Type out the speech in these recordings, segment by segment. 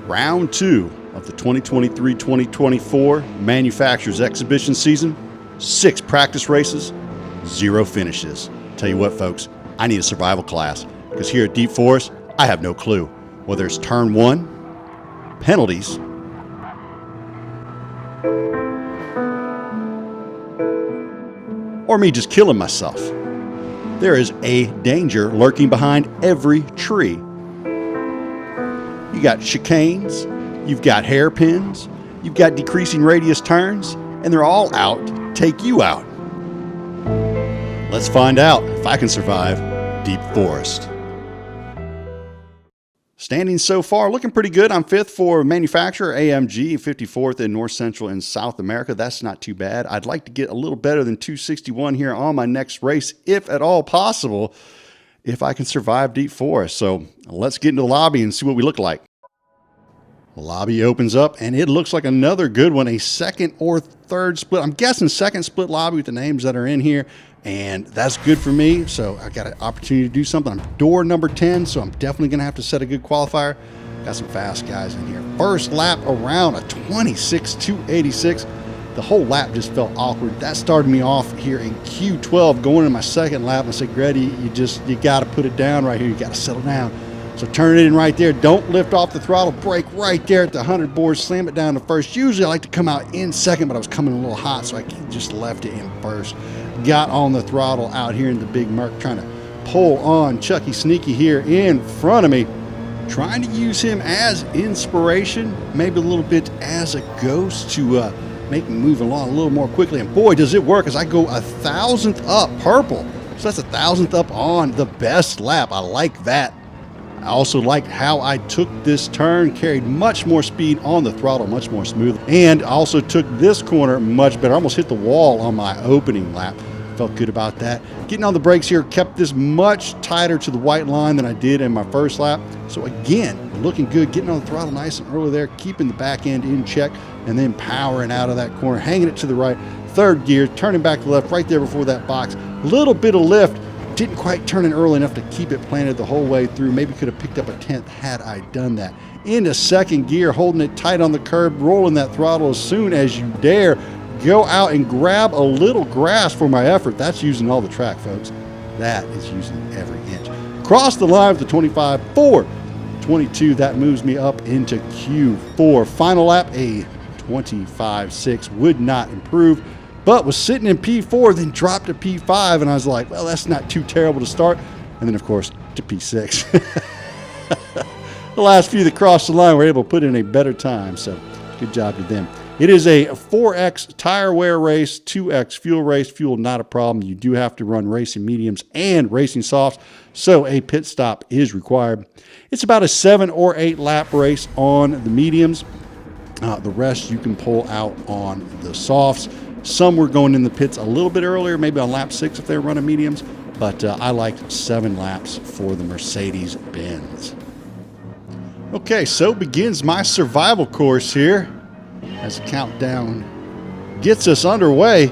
Round 2 of the 2023-2024 Manufacturers Exhibition season. 6 practice races, 0 finishes. Tell you what, folks, I need a survival class because here at Deep Forest, I have no clue. Whether it's turn 1, penalties, or me just killing myself. There is a danger lurking behind every tree. You got chicanes, you've got hairpins, you've got decreasing radius turns, and they're all out to take you out. Let's find out if I can survive Deep Forest. Standing so far, looking pretty good. I'm 5th for manufacturer, AMG, 54th in North Central and South America. That's not too bad. I'd like to get a little better than 261 here on my next race, if at all possible, if I can survive Deep Forest. So let's get into the lobby and see what we look like. The lobby opens up, and it looks like another good one, a second or third split. I'm guessing second split lobby with the names that are in here, and that's good for me. So I got an opportunity to do something. I'm door number 10, so I'm definitely going to have to set a good qualifier. Got some fast guys in here. First lap around a 26.286. The whole lap just felt awkward. That started me off here in Q12, going into my second lap. I said, Grady, you got to put it down right here. You got to settle down. So turn it in right there. Don't lift off the throttle. Brake right there at the 100 board. Slam it down to first. Usually I like to come out in second, but I was coming a little hot, so I just left it in first. Got on the throttle out here in the big Merc, trying to pull on Chucky Sneaky here in front of me. Trying to use him as inspiration, maybe a little bit as a ghost to make me move along a little more quickly. And boy, does it work as I go 1,000th up purple. So that's 1,000th up on the best lap. I like that. I also liked how I took this turn, carried much more speed on the throttle, much more smooth, and also took this corner much better. Almost hit the wall on my opening lap. Felt good about that. Getting on the brakes here, kept this much tighter to the white line than I did in my first lap. So again, looking good, getting on the throttle nice and early there, keeping the back end in check, and then powering out of that corner, hanging it to the right. Third gear, turning back to the left right there before that box. Little bit of lift. Didn't quite turn in early enough to keep it planted the whole way through. Maybe could have picked up a 10th had I done that. Into second gear, holding it tight on the curb, rolling that throttle as soon as you dare. Go out and grab a little grass for my effort. That's using all the track, folks. That is using every inch. Cross the line with the 25.422. That moves me up into Q4. Final lap, a 25.6. Would not improve, but was sitting in P4, then dropped to P5, and I was like, well, that's not too terrible to start. And then, of course, to P6. The last few that crossed the line were able to put in a better time, so good job to them. It is a 4X tire wear race, 2X fuel race. Fuel, not a problem. You do have to run racing mediums and racing softs, so a pit stop is required. It's about a 7 or 8 lap race on the mediums. The rest you can pull out on the softs. Some were going in the pits a little bit earlier, maybe on lap 6 if they were running mediums, but I liked 7 laps for the Mercedes-Benz. Okay, so begins my survival course here as the countdown gets us underway.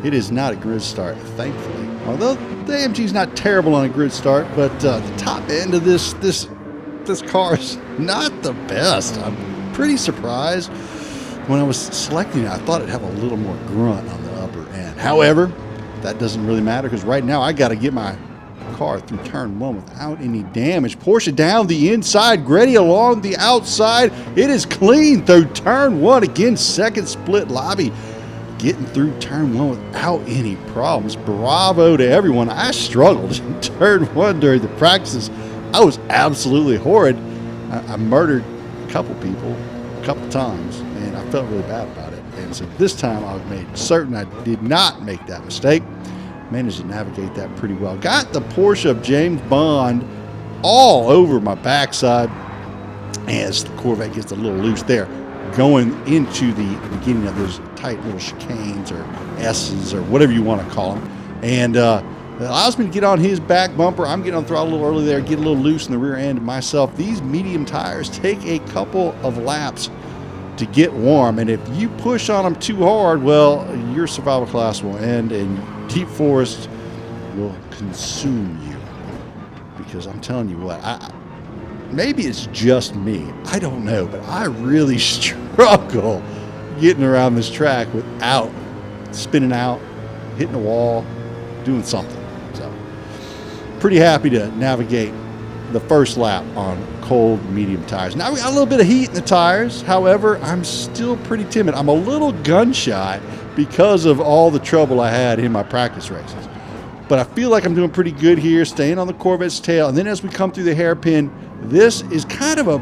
It is not a grid start, thankfully. Although the AMG's not terrible on a grid start, but the top end of this car is not the best. I'm pretty surprised. When I was selecting it, I thought it'd have a little more grunt on the upper end. However, that doesn't really matter because right now I got to get my car through turn 1 without any damage. Porsche down the inside, Grady along the outside. It is clean through turn 1. Again, second split lobby. Getting through turn 1 without any problems. Bravo to everyone. I struggled in turn 1 during the practices. I was absolutely horrid. I murdered a couple people a couple times, and I felt really bad about it. And so this time I made certain I did not make that mistake. Managed to navigate that pretty well. Got the Porsche of James Bond all over my backside as the Corvette gets a little loose there, going into the beginning of those tight little chicanes or S's or whatever you want to call them. And it allows me to get on his back bumper. I'm getting on the throttle a little early there, get a little loose in the rear end of myself. These medium tires take a couple of laps to get warm, and if you push on them too hard, well, your survival class will end and Deep Forest will consume you. Because I'm telling you what, maybe it's just me. I don't know, but I really struggle getting around this track without spinning out, hitting a wall, doing something. So pretty happy to navigate the first lap on cold medium tires. Now we got a little bit of heat in the tires. However, I'm still pretty timid. I'm a little gun shy because of all the trouble I had in my practice races. But I feel like I'm doing pretty good here, staying on the Corvette's tail. And then as we come through the hairpin, this is kind of a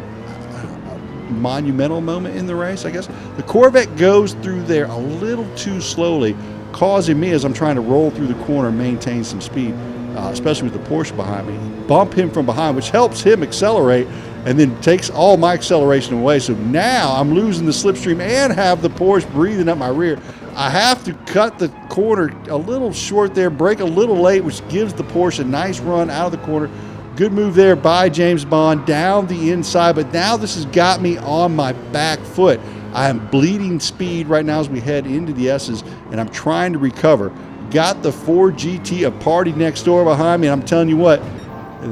monumental moment in the race, I guess. The Corvette goes through there a little too slowly, causing me, as I'm trying to roll through the corner, maintain some speed, especially with the Porsche behind me, bump him from behind, which helps him accelerate and then takes all my acceleration away. So now I'm losing the slipstream and have the Porsche breathing up my rear. I have to cut the corner a little short there, brake a little late, which gives the Porsche a nice run out of the corner. Good move there by James Bond down the inside, but now this has got me on my back foot. I am bleeding speed right now as we head into the S's, and I'm trying to recover. Got the Ford GT, a party next door behind me, and I'm telling you what,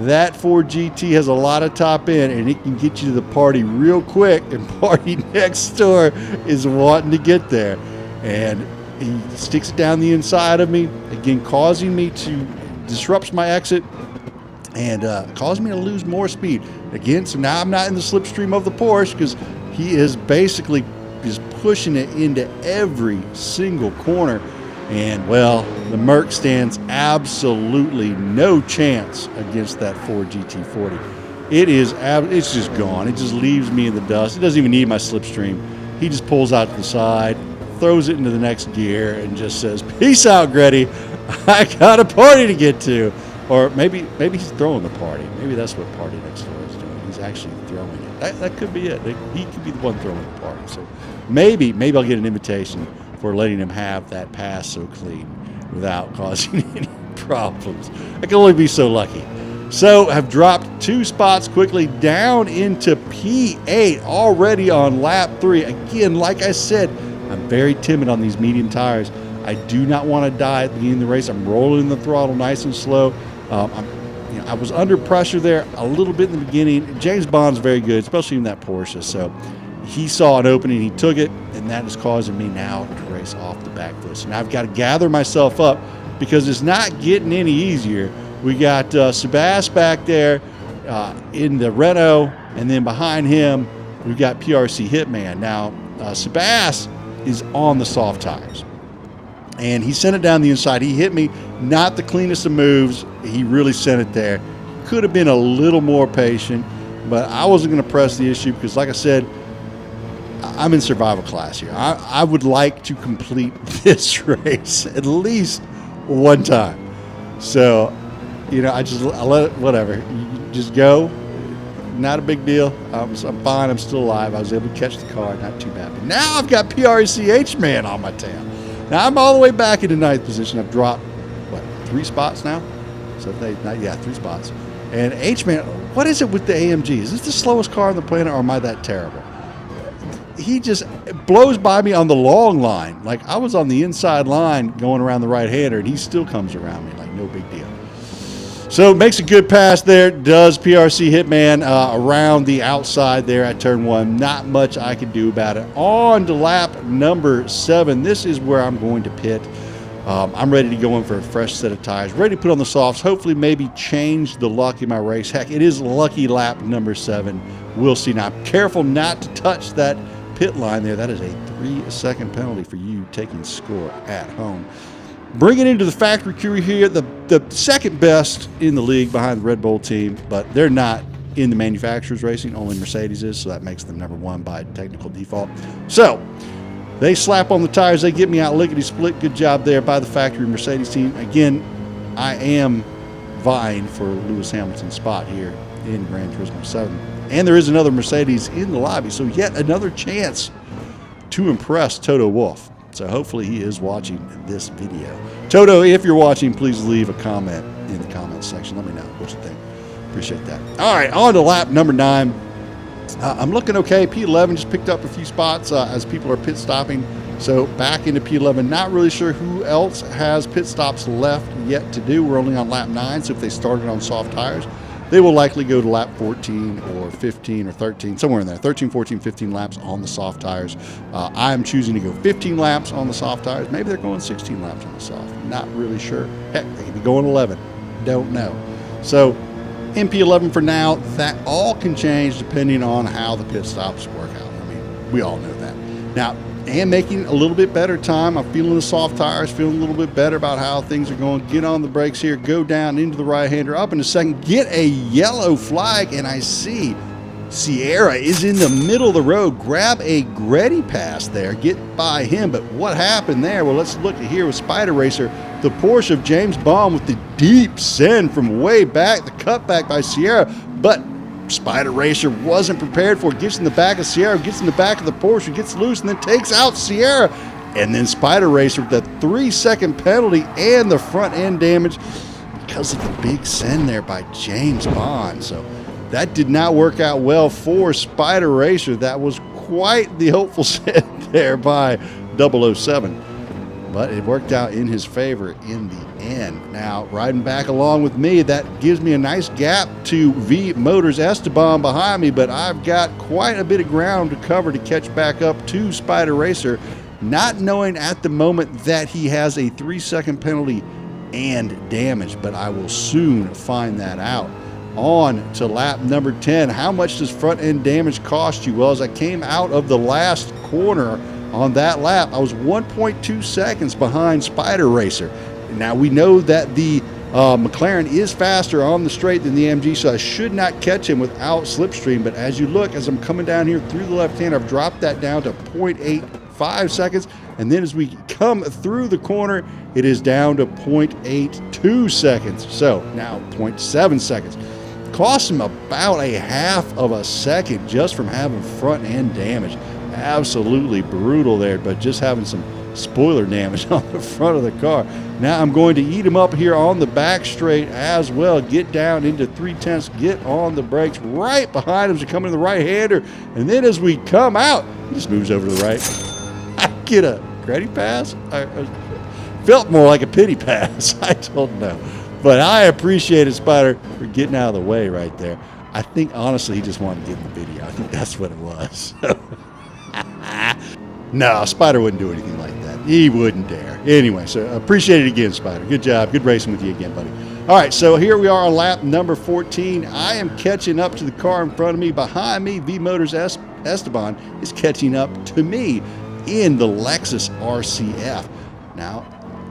that Ford GT has a lot of top end, and it can get you to the party real quick, and party next door is wanting to get there. And he sticks it down the inside of me, again causing me to disrupt my exit and causing me to lose more speed. Again, so now I'm not in the slipstream of the Porsche because he is basically just pushing it into every single corner. And, well, the Merc stands absolutely no chance against that Ford GT40. It's just gone. It just leaves me in the dust. It doesn't even need my slipstream. He just pulls out to the side, throws it into the next gear, and just says, "Peace out, Gretty. I got a party to get to." Or maybe he's throwing the party. Maybe that's what party next door is doing. He's actually throwing it. That could be it. He could be the one throwing the party. So maybe I'll get an invitation for letting him have that pass so clean without causing any problems. I can only be so lucky. So have dropped 2 spots quickly down into P8 already on lap 3. Again, like I said, I'm very timid on these medium tires. I do not want to die at the beginning of the race. I'm rolling the throttle nice and slow. I was under pressure there a little bit in the beginning. James Bond's very good, especially in that Porsche. So he saw an opening, he took it, and that is causing me now to race off the back foot. So now I've got to gather myself up because it's not getting any easier. We got Sebas back there in the Renault, and then behind him, we've got PRC Hitman. Now, Sebas is on the soft tires, and he sent it down the inside. He hit me, not the cleanest of moves. He really sent it there. Could have been a little more patient, but I wasn't going to press the issue because, like I said, I'm in survival class here. I would like to complete this race at least one time. So, I let it, whatever. You just go. Not a big deal. I'm fine. I'm still alive. I was able to catch the car. Not too bad. But now I've got PRCH man on my tail. Now I'm all the way back into 9th position. I've dropped, 3 spots now? So 3 spots. And H-Man, what is it with the AMG? Is this the slowest car on the planet, or am I that terrible? He just blows by me on the long line. Like I was on the inside line going around the right-hander, and he still comes around me like no big deal. So makes a good pass there. Does PRC Hitman around the outside there at turn 1. Not much I can do about it. On to lap number 7. This is where I'm going to pit. I'm ready to go in for a fresh set of tires. Ready to put on the softs. Hopefully maybe change the luck in my race. Heck, it is lucky lap number 7. We'll see. Now, careful not to touch that pit line there. That is a 3-second penalty for you taking score at home. Bring it into the factory crew here, the second best in the league behind the Red Bull team, but they're not in the manufacturers racing, only Mercedes is, so that makes them number 1 by technical default. So they slap on the tires, they get me out lickety-split. Good job there by the factory Mercedes team. Again, I am vying for Lewis Hamilton's spot here in Gran Turismo 7. And there is another Mercedes in the lobby, so yet another chance to impress Toto Wolff. So hopefully he is watching this video. Toto, if you're watching, please leave a comment in the comments section. Let me know what you think. Appreciate that. All right, on to lap number 9. I'm looking okay. P11 just picked up a few spots as people are pit stopping. So back into P11. Not really sure who else has pit stops left yet to do. We're only on lap 9, so if they started on soft tires, they will likely go to lap 14 or 15 or 13, somewhere in there, 13, 14, 15 laps on the soft tires. I'm choosing to go 15 laps on the soft tires. Maybe they're going 16 laps on the soft. Not really sure. Heck, they could be going 11. Don't know. So MP11 for now. That all can change depending on how the pit stops work out. I mean, we all know that. Now, and making a little bit better time. I'm feeling the soft tires, feeling a little bit better about how things are going. Get on the brakes here, go down into the right-hander, up in a second, get a yellow flag, and I see Sierra is in the middle of the road. Grab a Gretty pass there, get by him, but what happened there? Well, let's look at here with Spider Racer, the Porsche of James Bond with the deep send from way back, the cutback by Sierra, but Spider Racer wasn't prepared for it. Gets in the back of Sierra, gets in the back of the Porsche, gets loose, and then takes out Sierra. And then Spider Racer with that 3-second penalty and the front end damage because of the big send there by James Bond. So that did not work out well for Spider Racer. That was quite the hopeful send there by 007. But it worked out in his favor in the end. Now, riding back along with me, that gives me a nice gap to V Motors Esteban behind me, but I've got quite a bit of ground to cover to catch back up to Spider Racer, not knowing at the moment that he has a 3-second penalty and damage, but I will soon find that out. On to lap number 10. How much does front end damage cost you? Well, as I came out of the last corner on that lap, I was 1.2 seconds behind Spider Racer. Now we know that the McLaren is faster on the straight than the AMG, so I should not catch him without slipstream. But as you look, as I'm coming down here through the left hand, I've dropped that down to 0.85 seconds. And then as we come through the corner, it is down to 0.82 seconds. So now 0.7 seconds. Cost him about a half of a second just from having front end damage. Absolutely brutal there, but just having some spoiler damage on the front of the car. Now I'm going to eat him up here on the back straight as well. Get down into 3/10, get on the brakes right behind him as we come in the right-hander. And then as we come out, he just moves over to the right. I get a Gretty pass. I felt more like a pity pass. I don't know. But I appreciated Spider for getting out of the way right there. I think, honestly, he just wanted to get in the video. I think that's what it was. No, Spider wouldn't do anything like that. He wouldn't dare. Anyway, so appreciate it again, Spider. Good job. Good racing with you again, buddy. All right, so here we are on lap number 14. I am catching up to the car in front of me. Behind me, V Motors Esteban is catching up to me in the Lexus RCF. Now,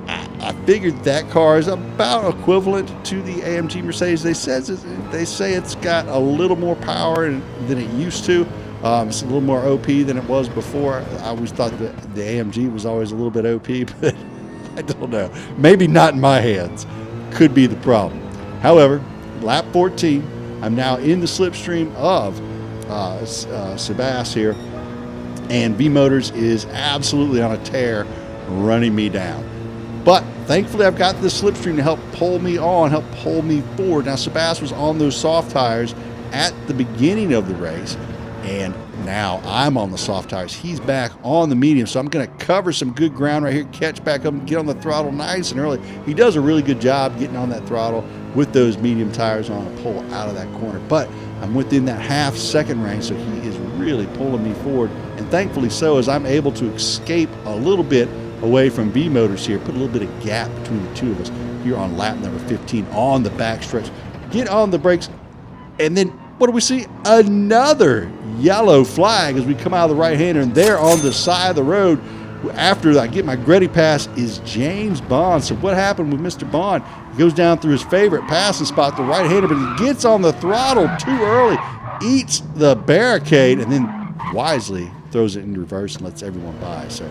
I figured that car is about equivalent to the AMG Mercedes. They say it's got a little more power than it used to. It's a little more OP than it was before. I always thought that the AMG was always a little bit OP, but I don't know. Maybe not in my hands. Could be the problem. However, lap 14, I'm now in the slipstream of Sebas here, and V Motors is absolutely on a tear, running me down. But thankfully, I've got this slipstream to help pull me on, help pull me forward. Now, Sebas was on those soft tires at the beginning of the race, and now I'm on the soft tires. He's back on the medium, so I'm going to cover some good ground right here, catch back up and get on the throttle nice and early. He does a really good job getting on that throttle with those medium tires on a pull out of that corner. But I'm within that half-second range, so he is really pulling me forward. And thankfully so, as I'm able to escape a little bit away from V Motors here, put a little bit of gap between the two of us here on lap number 15 on the back stretch. Get on the brakes, and then what do we see? Another yellow flag as we come out of the right-hander, and there on the side of the road, after I get my Gretty pass, is James Bond. So what happened with Mr. Bond? He goes down through his favorite passing spot, the right-hander, but he gets on the throttle too early, eats the barricade, and then wisely throws it in reverse and lets everyone by. So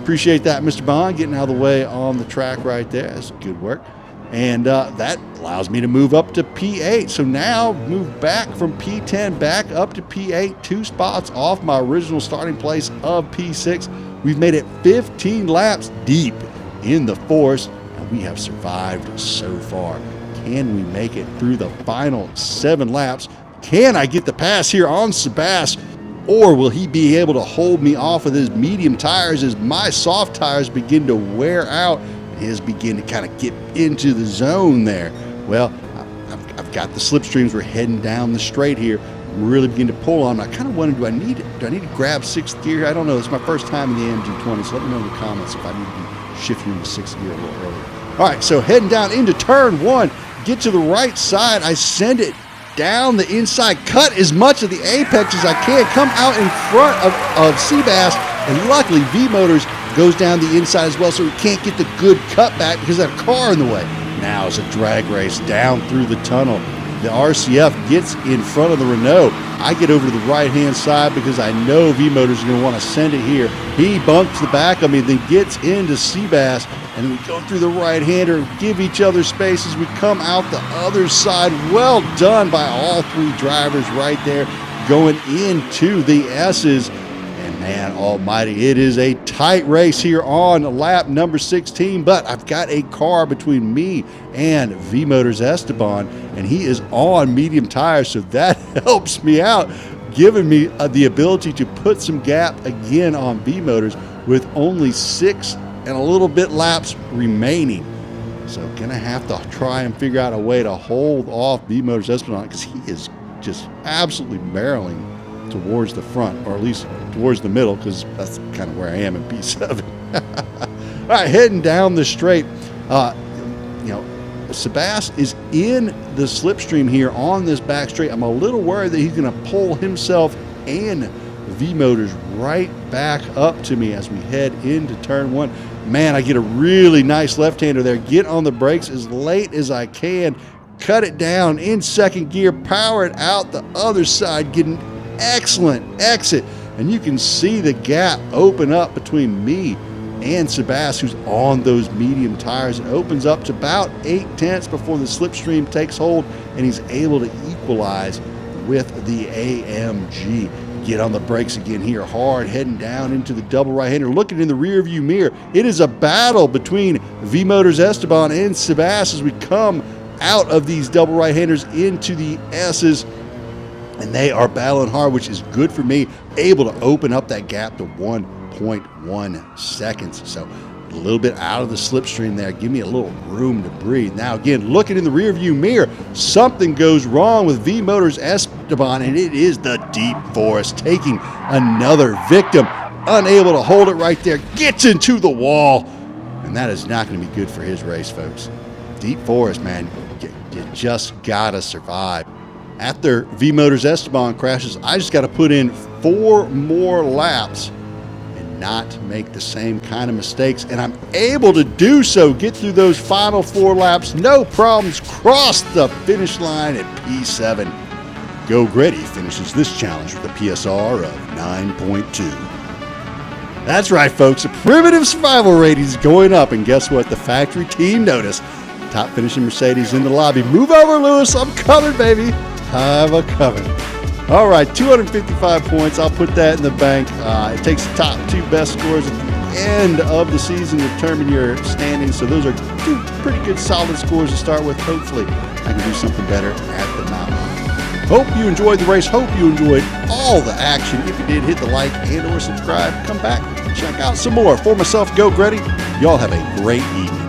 appreciate that, Mr. Bond, getting out of the way on the track right there. That's good work. And that allows me to move up to P8. So now move back from P10 back up to P8, 2 spots off my original starting place of P6. We've made it 15 laps deep in the forest, and we have survived so far. Can we make it through the final 7 laps? Can I get the pass here on Sebas? Or will he be able to hold me off of his medium tires as my soft tires begin to wear out? His begin to kind of get into the zone there. Well, I've got the slipstreams. We're heading down the straight here. I'm really beginning to pull on them. I kind of wondered, do I need to grab 6th gear? I don't know. It's my first time in the AMG 20, so let me know in the comments if I need to be shifting into 6th gear a little earlier. All right, so heading down into turn 1, get to the right side. I send it down the inside, cut as much of the apex as I can, come out in front of Seabass, and luckily V-Motors goes down the inside as well, so we can't get the good cutback because of that car in the way. Now it's a drag race down through the tunnel. The RCF gets in front of the Renault. I get over to the right-hand side because I know V-Motors is going to want to send it here. He bumps the back of me, then gets into Seabass, and we go through the right-hander, give each other space as we come out the other side. Well done by all 3 drivers right there going into the S's. And man almighty, it is a tight race here on lap number 16, but I've got a car between me and V-Motors Esteban, and he is on medium tires, so that helps me out, giving me the ability to put some gap again on V-Motors with only 6 and a little bit laps remaining. So gonna have to try and figure out a way to hold off V-Motors Esteban because he is just absolutely barreling towards the front, or at least towards the middle, because that's kind of where I am in P7. All right, heading down the straight. Sebastian is in the slipstream here on this back straight. I'm a little worried that he's going to pull himself and V-Motors right back up to me as we head into turn 1. Man, I get a really nice left-hander there. Get on the brakes as late as I can. Cut it down in 2nd gear. Power it out the other side. Get an excellent exit. And you can see the gap open up between me and Sebastian, who's on those medium tires. It opens up to about 8/10 before the slipstream takes hold, and he's able to equalize with the AMG. Get on the brakes again here hard, heading down into the double right-hander, looking in the rear-view mirror. It is a battle between V-Motors Esteban and Sebastian as we come out of these double right-handers into the S's. And they are battling hard, which is good for me, able to open up that gap to 1.1 seconds. So a little bit out of the slipstream there. Give me a little room to breathe. Now, again, looking in the rearview mirror, something goes wrong with V-Motors Esteban, and it is the Deep Forest taking another victim. Unable to hold it right there. Gets into the wall. And that is not going to be good for his race, folks. Deep Forest, man, you just got to survive. After V-Motors Esteban crashes, I just got to put in 4 more laps and not make the same kind of mistakes. And I'm able to do so, get through those final 4 laps, no problems, cross the finish line at P7. Go Gretty finishes this challenge with a PSR of 9.2. That's right, folks, the primitive survival rating is going up, and guess what? The factory team noticed. Top finishing Mercedes in the lobby. Move over, Lewis, I'm coming, baby. I'm a coming. All right, 255 points. I'll put that in the bank. It takes the top 2 best scores at the end of the season to determine your standings. So those are 2 pretty good solid scores to start with. Hopefully, I can do something better at the mountain. Hope you enjoyed the race. Hope you enjoyed all the action. If you did, hit the like and or subscribe. Come back, check out some more. For myself, Go Gretty. Y'all have a great evening.